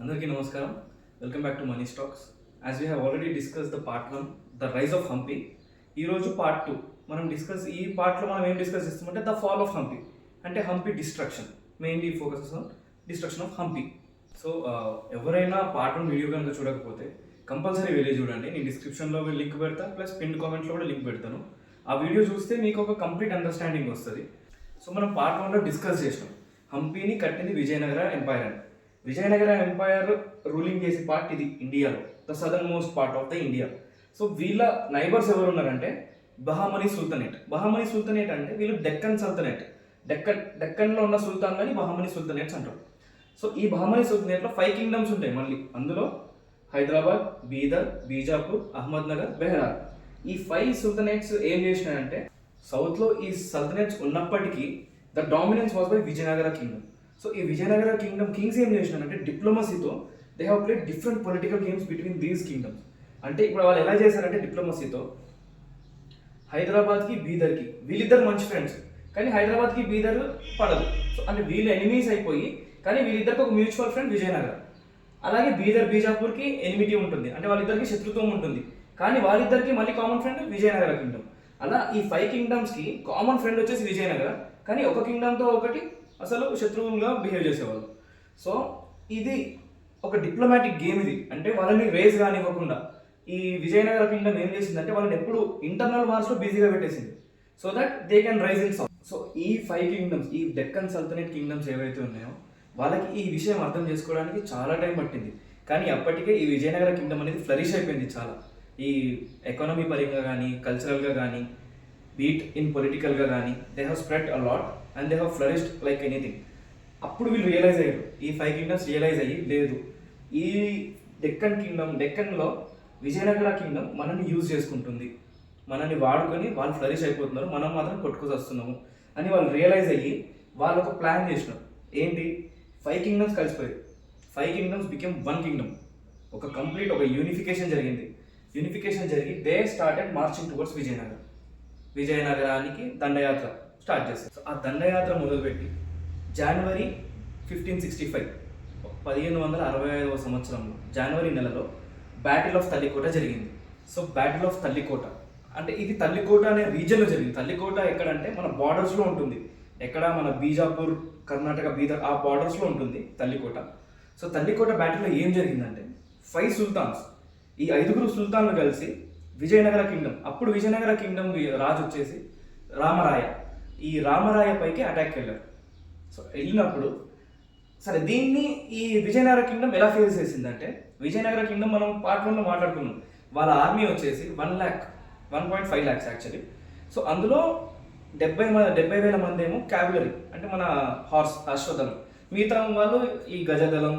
అందరికీ నమస్కారం. Welcome back to Money Stacks. As we have already discuss the part 1 the rise of Hampi. ఈరోజు part 2 ఈ పార్ట్లో మనం ఏం డిస్కస్ చేస్తామంటే ద ఫాల్ ఆఫ్ హంపి, అంటే Hampi destruction. Mainly focuses on destruction of Hampi. So ఎవరైనా పార్ట్ 1 వీడియో కనుక చూడకపోతే కంపల్సరీ వెళ్ళి చూడండి. నేను డిస్క్రిప్షన్లో లింక్ పెడతాను, ప్లస్ పిన్ కామెంట్లో కూడా లింక్ పెడతాను. ఆ వీడియో చూస్తే మీకు ఒక కంప్లీట్ అండర్స్టాండింగ్ వస్తుంది. సో మనం పార్ట్ 1లో డిస్కస్ చేసినాం హంపీని కట్టింది విజయనగర ఎంపైర్ అని. విజయనగర ఎంపైర్ రూలింగ్ చేసే పార్ట్ ఇది ఇండియాలో, the southern most part of the India. So వీళ్ళ నైబర్స్ ఎవరు ఉన్నారంటే బహామనీ సుల్తనేట్. బహామనీ సుల్తనేట్ అంటే వీళ్ళు డెక్కన్ సల్తనేట్, డెక్కన్లో ఉన్న సుల్తాన్లని బహామనీ సుల్తనేట్స్ అంటారు. సో ఈ బహామనీ సుల్తనేట్లో 5 కింగ్డమ్స్ ఉంటాయి. మళ్ళీ అందులో హైదరాబాద్, బీదర్, బీజాపూర్, అహ్మద్నగర్, బెహ్రార్. ఈ 5 సుల్తనేట్స్ ఏం చేసినాయంటే సౌత్లో ఈ సల్తనేట్స్ ఉన్నప్పటికీ the dominance was by Vijayanagara kingdom. So ఈ విజయనగర కింగ్డమ్ కింగ్స్ ఏం చేసినారంటే డిప్లొమసీతో they have played different political games between these kingdoms. అంటే ఇప్పుడు వాళ్ళు ఎలా చేశారంటే డిప్లొమసీతో హైదరాబాద్కి, బీదర్కి వీళ్ళిద్దరు మంచి ఫ్రెండ్స్, కానీ హైదరాబాద్కి బీదర్ పడదు. సో అంటే వీళ్ళు ఎనిమీస్ అయిపోయి, కానీ వీళ్ళిద్దరికి ఒక మ్యూచువల్ ఫ్రెండ్ విజయనగర. అలాగే బీదర్, బీజాపూర్కి ఎనిమిటీ ఉంటుంది, అంటే వాళ్ళిద్దరికి శత్రుత్వం ఉంటుంది, కానీ వాళ్ళిద్దరికి మళ్ళీ కామన్ ఫ్రెండ్ విజయనగర కింగ్డమ్. అలా ఈ 5 కింగ్డమ్స్కి కామన్ ఫ్రెండ్ వచ్చేసి విజయనగర, కానీ ఒక కింగ్డమ్తో ఒకటి అసలు శత్రువులుగా బిహేవ్ చేసేవాళ్ళు. సో ఇది ఒక డిప్లొమాటిక్ గేమ్ ఇది. అంటే వాళ్ళని రేస్ కానివ్వకుండా ఈ విజయనగర కింగ్డమ్ ఏం చేసిందంటే వాళ్ళని ఎప్పుడు ఇంటర్నల్ వార్స్లో బిజీగా పెట్టేసింది, so that they can rise in south. So ఈ 5 కింగ్డమ్స్, ఈ డెక్కన్ సల్తనేట్ కింగ్డమ్స్ ఏవైతే ఉన్నాయో వాళ్ళకి ఈ విషయం అర్థం చేసుకోవడానికి చాలా టైం పట్టింది. కానీ అప్పటికే ఈ విజయనగర కింగ్డమ్ అనేది ఫ్లరిష్ అయిపోయింది చాలా. ఈ ఎకానమీ పరంగా కానీ, కల్చరల్గా కానీ, బీట్ ఇన్ పొలిటికల్గా కానీ they have spread a lot and they have flourished like anything. అప్పుడు వీళ్ళు రియలైజ్ అయ్యారు, ఈ 5 కింగ్డమ్స్ రియలైజ్ అయ్యి లేదు, ఈ డెక్కన్లో విజయనగర కింగ్డమ్ మనల్ని యూజ్ చేసుకుంటుంది, మనల్ని వాడుకొని వాళ్ళు ఫ్లరిష్ అయిపోతున్నారు, మనం మాత్రం కొట్టుకొని వస్తున్నాము అని వాళ్ళు రియలైజ్ అయ్యి వాళ్ళు ఒక ప్లాన్ చేసినారు. ఏంటి? 5 కింగ్డమ్స్ కలిసిపోయాయి. 5 కింగ్డమ్స్ బికెమ్ 1 కింగ్డమ్. ఒక కంప్లీట్ ఒక యూనిఫికేషన్ జరిగింది. యూనిఫికేషన్ జరిగి they started marching towards Vijayanagara. విజయనగరానికి దండయాత్ర స్టార్ట్ చేస్తారు. సో ఆ దండయాత్ర మొదలుపెట్టి జనవరి 1565 1565 సంవత్సరంలో జనవరి నెలలో బ్యాటిల్ ఆఫ్ తల్లికోట జరిగింది. సో బ్యాటిల్ ఆఫ్ తల్లికోట అంటే ఇది తల్లికోట అనే రీజన్లో జరిగింది. తల్లికోట ఎక్కడంటే మన బార్డర్స్లో ఉంటుంది, ఎక్కడ మన బీజాపూర్, కర్ణాటక, బీదర్ ఆ బార్డర్స్లో ఉంటుంది తల్లికోట. సో తల్లికోట బ్యాటిల్లో ఏం జరిగిందంటే 5 సుల్తాన్స్, ఈ 5 సుల్తాన్లు కలిసి విజయనగర కింగ్డమ్, అప్పుడు విజయనగర కింగ్డమ్ రాజు వచ్చేసి రామరాయ, ఈ రామరాయ పైకి అటాక్ వెళ్ళారు. సో వెళ్ళినప్పుడు సరే దీన్ని ఈ విజయనగర కింగ్డమ్ ఎలా ఫేస్ చేసిందంటే, విజయనగర కింగ్డమ్ మనం పార్ట్ 1లో మాట్లాడుకున్నాం, వాళ్ళ ఆర్మీ వచ్చేసి 1,5 lakhs యాక్చువల్లీ. సో అందులో 70,000 మంది ఏమో క్యావలరీ, అంటే మన హార్స్ అశ్వదళం, మిగతా వాళ్ళు ఈ గజదళం,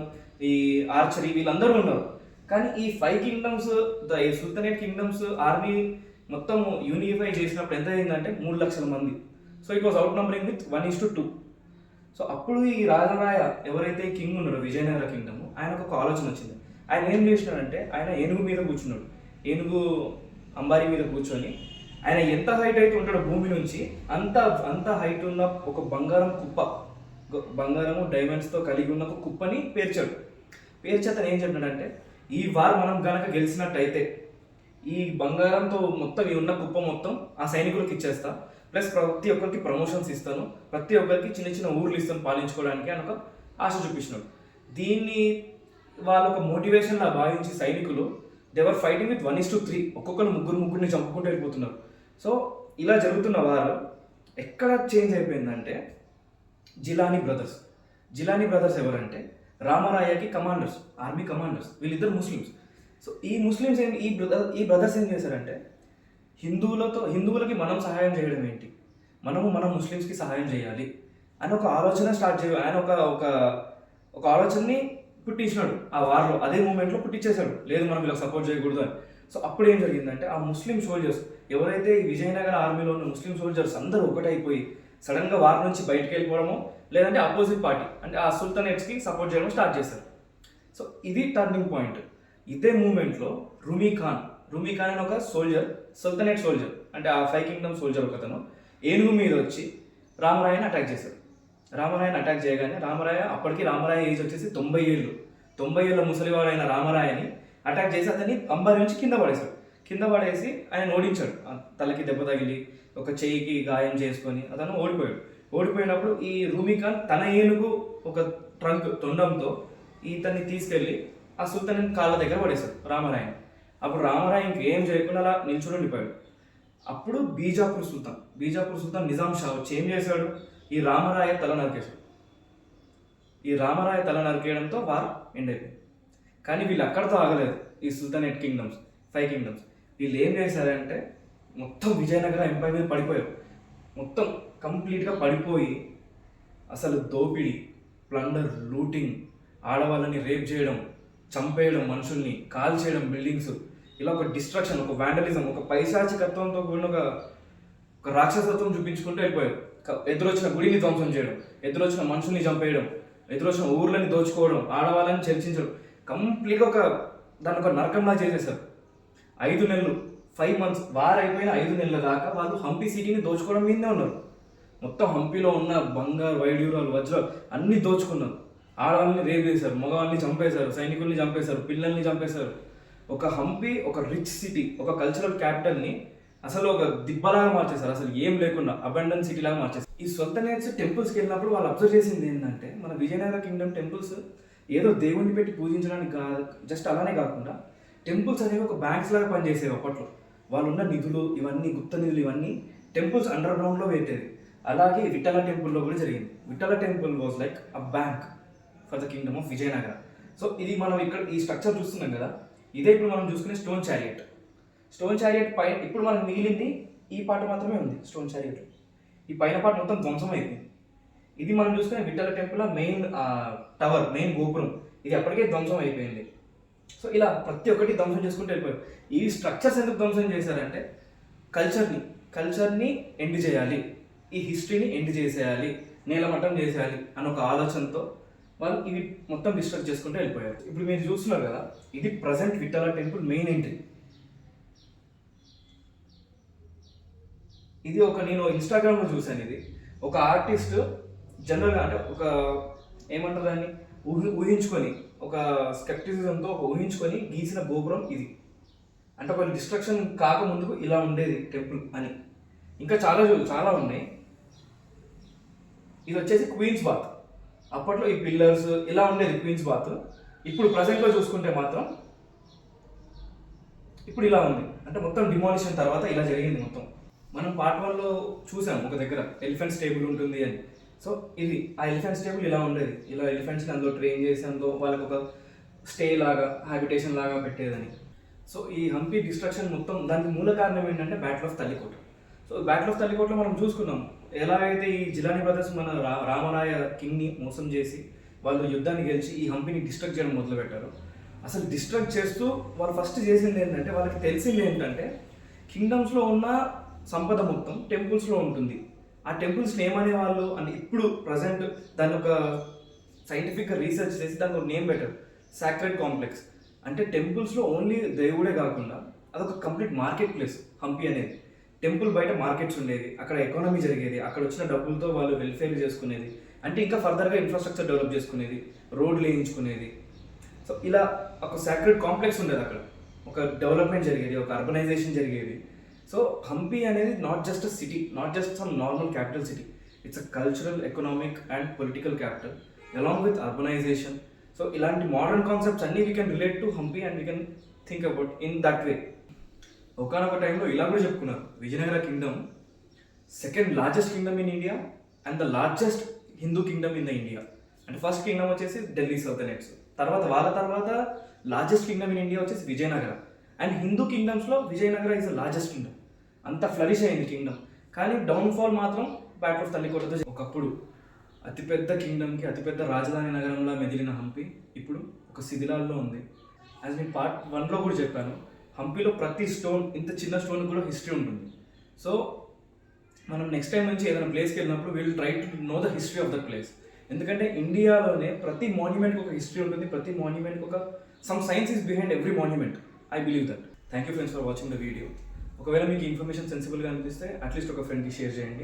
ఈ ఆర్చరీ వీళ్ళందరూ ఉన్నారు. కానీ ఈ 5 kingdoms, the sultanate kingdoms army మొత్తం యూనిఫై చేసినప్పుడు ఎంత అయిందంటే 3 లక్షల మంది. So it was out numbering with 1:2. So అప్పుడు ఈ రాజరాయ ఎవరైతే కింగ్ ఉన్నాడో విజయనగర కింగ్డమ్, ఆయనకు ఒక ఆలోచన వచ్చింది. ఆయన ఏం చేసినాడంటే ఆయన ఏనుగు మీద కూర్చున్నాడు, ఏనుగు అంబారీ మీద కూర్చొని ఆయన ఎంత హైట్ అయితే ఉంటాడో భూమి నుంచి అంత హైట్ ఉన్న ఒక బంగారం కుప్ప, బంగారము డైమండ్స్తో కలిగి ఉన్న ఒక కుప్పని పేర్చాడు. పేర్చి అతను ఏం చెప్పాడంటే ఈ వార్ మనం గనక గెలిచినట్టయితే ఈ బంగారంతో మొత్తం ఈ ఉన్న కుప్ప మొత్తం ఆ సైనికులకు ఇచ్చేస్తా, ప్లస్ ప్రతి ఒక్కరికి ప్రమోషన్స్ ఇస్తాను, ప్రతి ఒక్కరికి చిన్న చిన్న ఊర్లు ఇస్తాను పాలించుకోవడానికి అని ఒక ఆశ చూపించినాడు. దీన్ని వాళ్ళు ఒక మోటివేషన్లా భావించి సైనికులు దేవర్ ఫైటింగ్ విత్ 1:3, ఒక్కొక్కరు ముగ్గురిని చంపుకుంటూ వెళ్ళిపోతున్నారు. సో ఇలా జరుగుతున్న వారు ఎక్కడ చేంజ్ అయిపోయిందంటే జిలానీ బ్రదర్స్ ఎవరంటే రామరాయకి కమాండర్స్, ఆర్మీ కమాండర్స్, వీళ్ళిద్దరు ముస్లిమ్స్. సో ఈ ముస్లిమ్స్ ఈ బ్రదర్స్ ఏం చేశారంటే హిందువులకి మనం సహాయం చేయడం ఏంటి, మనం ముస్లిమ్స్కి సహాయం చేయాలి అని ఒక ఆలోచన ఆయన ఒక ఆలోచనని పుట్టించినాడు ఆ వార్లో, అదే మూమెంట్లో పుట్టించేశాడు. లేదు మనం వీళ్ళకి సపోర్ట్ చేయకూడదు అని. సో అప్పుడు ఏం జరిగిందంటే ఆ ముస్లిం సోల్జర్స్ ఎవరైతే ఈ విజయనగర ఆర్మీలో ఉన్న ముస్లిం సోల్జర్స్ అందరూ ఒకటైపోయి సడన్గా వార్ నుంచి బయటకు వెళ్ళిపోవడము, లేదంటే అపోజిట్ పార్టీ అంటే ఆ సుల్తనేట్స్కి సపోర్ట్ చేయడం స్టార్ట్ చేశారు. సో ఇది టర్నింగ్ పాయింట్. ఇదే మూమెంట్లో రూమీ ఖాన్ అని ఒక సోల్జర్, సుల్తనేట్ సోల్జర్, అంటే ఆ 5 కింగ్డమ్ సోల్జర్ ఒకతను ఏనుగు మీద వచ్చి రామరాయని అటాక్ చేశారు. రామరాయని అటాక్ చేయగానే అప్పటికి రామరాయ ఏజ్ వచ్చేసి 90 ఏళ్ళు. 90 ఏళ్ళ ముసలివాడైన రామరాయని అటాక్ చేసి అతన్ని అంబారి నుంచి కింద పడేసి ఆయన ఓడించాడు. తలకి దెబ్బ తగిలి ఒక చెయ్యికి గాయం చేసుకొని అతను ఓడిపోయినప్పుడు ఈ రూమిఖాన్ తన ఏనుగు ఒక ట్రంక్ తొండంతో ఇతన్ని తీసుకెళ్ళి ఆ సుల్తాన్ కాళ్ళ దగ్గర పడేశాడు రామరాయని. అప్పుడు రామరాయ ఇంకేం చేయకుండా అలా నిల్చుని ఉండిపోయాడు. అప్పుడు బీజాపూర్ సుల్తాన్ నిజాం షా వచ్చి ఏం చేశాడు, ఈ రామరాయ తల నరికేయడంతో వార్ ఎండ్ అయిపోయింది. కానీ వీళ్ళు అక్కడితో ఆగలేదు. ఈ సుల్తానేట్ కింగ్డమ్స్ 5 కింగ్డమ్స్ వీళ్ళు ఏం చేశారంటే మొత్తం విజయనగర ఎంపైర్ మీద పడిపోయారు. మొత్తం కంప్లీట్గా పడిపోయి అసలు దోపిడీ, ప్లండర్, లూటింగ్, ఆడవాళ్ళని రేప్ చేయడం, చంపేయడం, మనుషుల్ని కాల్ చేయడం, బిల్డింగ్స్, ఇలా ఒక డిస్ట్రక్షన్, ఒక వ్యాండలిజం, ఒక పైశాచికత్వంతో కూడిన ఒక రాక్షసత్వం చూపించుకుంటూ వెళ్ళిపోయారు. ఎదురొచ్చిన గుడిని ధ్వంసం చేయడం, ఎదురొచ్చిన మనుషుల్ని చంపేయడం, ఎదురొచ్చిన ఊర్లని దోచుకోవడం, ఆడవాళ్ళని చర్చించడం, కంప్లీట్గా దాన్ని ఒక నరకంలా చేసేసారు. 5 నెలలు 5 months వార్ అయిపోయిన 5 నెలల దాకా వాళ్ళు హంపి సిటీని దోచుకోవడం మీదనే ఉన్నారు. మొత్తం హంపిలో ఉన్న బంగారు, వైడ్యూరాలు, వజ్రాలు అన్నీ దోచుకున్నారు. ఆడవాళ్ళని రేప్ చేశారు, మగవాళ్ళని చంపేశారు, సైనికుల్ని చంపేశారు, పిల్లల్ని చంపేశారు. ఒక హంపి ఒక రిచ్ సిటీ, ఒక కల్చరల్ క్యాపిటల్ని అసలు ఒక దిబ్బలాగా మార్చేశారు. అసలు ఏం లేకుండా అబండన్ సిటీ లాగా మార్చేశారు. ఈ సుల్తానేట్స్ టెంపుల్స్కి వెళ్ళినప్పుడు వాళ్ళు అబ్జర్వ్ చేసింది ఏంటంటే మన విజయనగర కింగ్డమ్ టెంపుల్స్ ఏదో దేవుణ్ణి పెట్టి పూజించడానికి జస్ట్ అలానే కాకుండా టెంపుల్స్ అనేవి ఒక బ్యాంక్స్ లాగా పనిచేసేవి. అప్పట్లో వాళ్ళు ఉన్న నిధులు ఇవన్నీ, గుప్త నిధులు ఇవన్నీ టెంపుల్స్ అండర్ గ్రౌండ్లో పెట్టేది. అలాగే విఠల టెంపుల్లో కూడా జరిగింది. Vittala temple was like a bank for the kingdom of Vijayanagara. So ఇది మనం ఇక్కడ ఈ స్ట్రక్చర్ చూస్తున్నాం కదా, ఇదే ఇప్పుడు మనం చూసుకునే స్టోన్ చారియట్ పైన ఇప్పుడు మనకు మిగిలింది ఈ పార్ట్ మాత్రమే ఉంది. స్టోన్ చారియట్ ఈ పైన పార్ట్ మొత్తం ధ్వంసం అయిపోయింది. ఇది మనం చూసుకునే Vittala temple main tower, main గోపురం, ఇది అప్పటికే ధ్వంసం అయిపోయింది. సో ఇలా ప్రతి ఒక్కటి ధ్వంసం చేసుకుంటూ వెళ్ళిపోయారు. ఈ స్ట్రక్చర్స్ ఎందుకు ధ్వంసం చేశారంటే కల్చర్ని ఎండ్ చేయాలి, ఈ హిస్టరీని ఎండ్ చేసేయాలి, నేలమట్టం చేసేయాలి అన్న ఒక ఆలోచనతో వాళ్ళు ఇవి మొత్తం డిస్ట్రక్ట్ చేసుకుంటూ వెళ్ళిపోయారు. ఇప్పుడు మీరు చూస్తున్నారు కదా, ఇది present Vittala temple main entry. ఇది నేను ఇన్స్టాగ్రామ్లో చూశాను. ఇది ఒక ఆర్టిస్ట్ జనరల్గా అంటే ఒక ఏమంటారు దాన్ని ఊహించుకొని, ఒక స్కెప్టిసిజంతో ఊహించుకొని గీసిన గోపురం ఇది. అంటే ఒక డిస్ట్రక్షన్ కాకముందుకు ఇలా ఉండేది టెంపుల్ అని. ఇంకా చాలా ఉన్నాయి. ఇది వచ్చేసి క్వీన్స్ బాత్. అప్పట్లో ఈ పిల్లర్స్ ఇలా ఉండేది క్వీన్స్ బాత్. ఇప్పుడు ప్రజెంట్లో చూసుకుంటే మాత్రం ఇప్పుడు ఇలా ఉంది. అంటే మొత్తం డిమాలిషన్ తర్వాత ఇలా జరిగింది మొత్తం. మనం పార్ట్ 1లో చూసాం ఒక దగ్గర ఎలిఫెంట్స్ టేబుల్ ఉంటుంది అని. సో ఇది ఆ ఎలిఫెంట్స్ టేబుల్ ఇలా ఉండేది. ఇలా ఎలిఫెంట్స్ని అందులో ట్రైన్ చేసి అందులో వాళ్ళకి ఒక స్టే లాగా, హ్యాబిటేషన్ లాగా పెట్టేదని. సో ఈ హంపి డిస్ట్రక్షన్ మొత్తం దానికి మూల కారణం ఏంటంటే battle of Talikota. So battle of తల్లికోటలో మనం చూసుకున్నాం ఎలా అయితే ఈ జిలానీ బ్రదర్స్ మన రామరాయ కింగ్ని మోసం చేసి వాళ్ళు యుద్ధాన్ని గెలిచి ఈ హంపిని డిస్ట్రక్ట్ చేయడం మొదలుపెట్టారు. అసలు డిస్ట్రక్ట్ చేస్తూ వాళ్ళు ఫస్ట్ చేసింది ఏంటంటే, వాళ్ళకి తెలిసింది ఏంటంటే కింగ్డమ్స్లో ఉన్న సంపద మొత్తం టెంపుల్స్లో ఉంటుంది. ఆ టెంపుల్స్ని ఏమనే వాళ్ళు అని ఇప్పుడు ప్రజెంట్ దాన్ని ఒక సైంటిఫిక్గా రీసెర్చ్ చేసి దానికి ఒక నేమ్ పెట్టారు, సాక్రెడ్ కాంప్లెక్స్. అంటే టెంపుల్స్లో ఓన్లీ దేవుడే కాకుండా అదొక కంప్లీట్ మార్కెట్ ప్లేస్ హంపి అనేది. టెంపుల్ బయట మార్కెట్స్ ఉండేది, అక్కడ ఎకానమీ జరిగేది, అక్కడ వచ్చిన డబ్బులతో వాళ్ళు వెల్ఫేర్ చేసుకునేది, అంటే ఇంకా ఫర్దర్గా ఇన్ఫ్రాస్ట్రక్చర్ డెవలప్ చేసుకునేది, రోడ్లు వేయించుకునేది. సో ఇలా ఒక సాక్రెడ్ కాంప్లెక్స్ ఉండేది, అక్కడ ఒక డెవలప్మెంట్ జరిగేది, ఒక అర్బనైజేషన్ జరిగేది. సో హంపి అనేది not just a city, not just some normal capital city, it's a cultural, economic and political capital along with urbanization. So ఇలాంటి మోడర్న్ కాన్సెప్ట్స్ అన్నీ we can relate to Hampi and we can think about in that way. ఒకనొక టైంలో ఇలా కూడా చెప్పుకున్నారు, Vijayanagara kingdom second largest kingdom in India and the largest Hindu kingdom in the India. అంటే first kingdom వచ్చేసి ఢిల్లీ సల్తనెట్స్, వాళ్ళ తర్వాత లార్జెస్ట్ కింగ్డమ్ ఇన్ ఇండియా వచ్చేసి విజయనగర. అండ్ హిందూ కింగ్డమ్స్లో Vijayanagara is the largest kingdom. అంత ఫ్లరిష్ అయింది కింగ్డమ్. కానీ డౌన్ఫాల్ మాత్రం బ్యాటిల్ ఆఫ్ తల్లికోటతో. ఒకప్పుడు అతిపెద్ద కింగ్డమ్కి అతిపెద్ద రాజధాని నగరంలో మెదిలిన హంపి ఇప్పుడు ఒక శిథిలాల్లో ఉంది. యాజ్ నేను పార్ట్ 1లో కూడా చెప్పాను, హంపిలో ప్రతి స్టోన్, ఇంత చిన్న స్టోన్ కూడా హిస్టరీ ఉంటుంది. సో మనం నెక్స్ట్ టైం నుంచి ఏదైనా ప్లేస్కి వెళ్ళినప్పుడు will try to know the history of that place. ఎందుకంటే ఇండియాలోనే ప్రతి మాన్యుమెంట్కి ఒక హిస్టరీ ఉంటుంది, ప్రతి మాన్యుమెంట్కి ఒక some science is behind every monument. I believe that. Thank you friends for watching the video. ఒకవేళ మీకు ఇన్ఫర్మేషన్ సెన్సిబుల్గా అనిపిస్తే అట్లీస్ట్ ఒక ఫ్రెండ్కి షేర్ చేయండి.